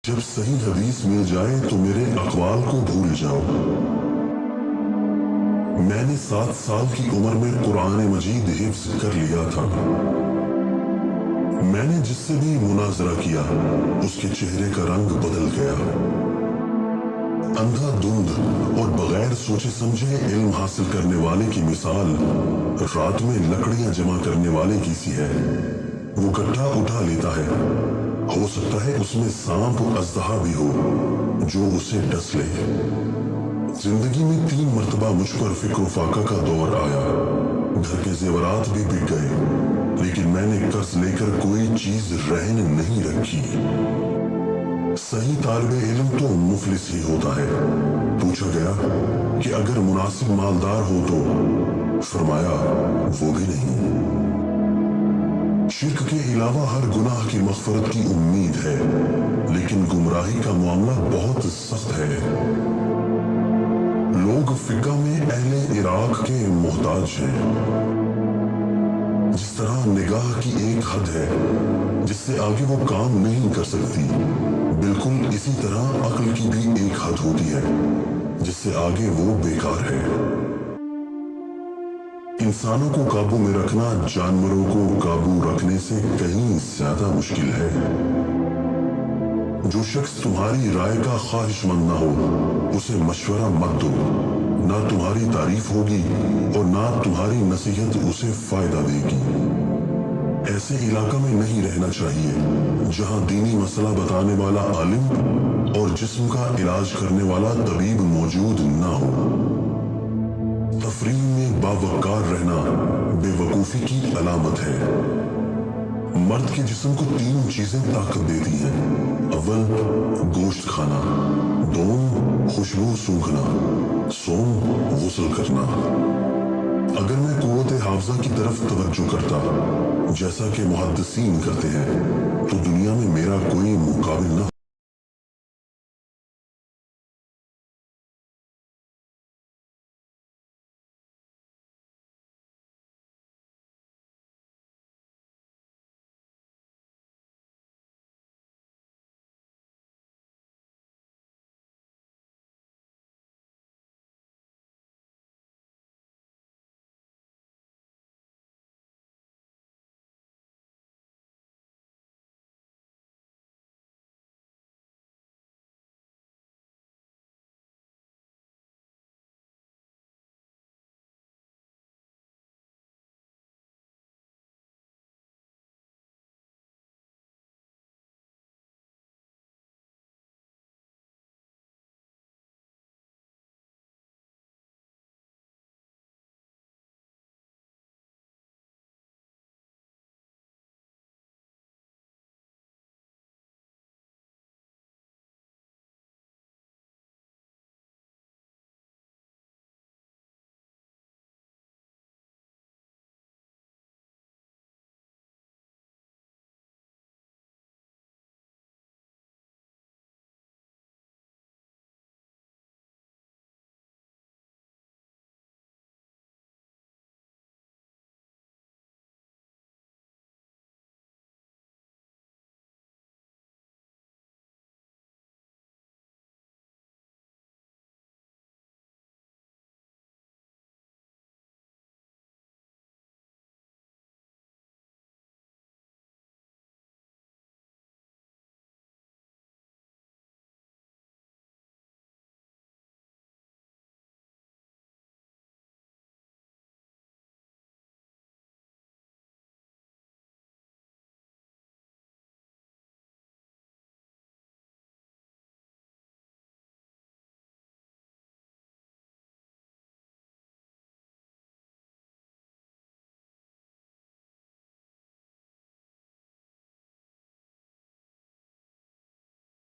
जब सही हदीस मिल जाए तो मेरे अक़वाल को भूल जाओ। मैंने 7 साल की उम्र में कुरान मजीद हिफ्ज़ कर लिया था। मैंने जिससे भी मुनाजरा किया उसके चेहरे का रंग बदल गया। अंधाधुंध और बगैर सोचे समझे इल्म हासिल करने वाले की मिसाल रात में लकड़ियां जमा करने वाले की सी है। वो गड्ढा उठा लेता है, हो सकता है उसमें सांप अज़दहा भी हो जो उसे डस ले। जिंदगी में 3 मर्तबा मुझ पर फिक्र फाका का दौर आया। घर के जेवरात भी बिक गए, लेकिन मैंने कर्ज लेकर कोई चीज रहन नहीं रखी। सही तालिबे इल्म तो मुफलिस ही होता है। पूछा गया कि अगर मुनासिब मालदार हो तो, फरमाया वो भी नहीं। शिर्क के अलावा हर गुनाह की मग़फ़रत की उम्मीद है, लेकिन गुमराही का मामला बहुत सख्त है। लोग फिक्का में अहले इराक के मोहताज हैं। जिस तरह निगाह की एक हद है जिससे आगे वो काम नहीं कर सकती, बिल्कुल इसी तरह अक्ल की भी एक हद होती है जिससे आगे वो बेकार है। इंसानों को काबू में रखना जानवरों को काबू रखने से कहीं ज्यादा मुश्किल है। जो शख्स तुम्हारी राय का ख्वाहिशमंद ना हो उसे मशवरा मत दो। ना तुम्हारी तारीफ होगी और ना तुम्हारी नसीहत उसे फायदा देगी। ऐसे इलाका में नहीं रहना चाहिए जहां दीनी मसला बताने वाला आलिम और जिस्म का इलाज करने वाला तबीब मौजूद ना हो। तफरीह में बावकार रहना बेवकूफी की अलामत है। मर्द के जिस्म को 3 चीजें ताकत देती हैं। अव्वल गोश्त खाना, दोम खुशबू सूंघना, सोम गुस्ल करना। अगर मैं कुव्वत हाफ़ज़ा की तरफ तवज्जो करता जैसा कि मुहद्दिसीन करते हैं तो दुनिया में मेरा कोई मुकाबिल न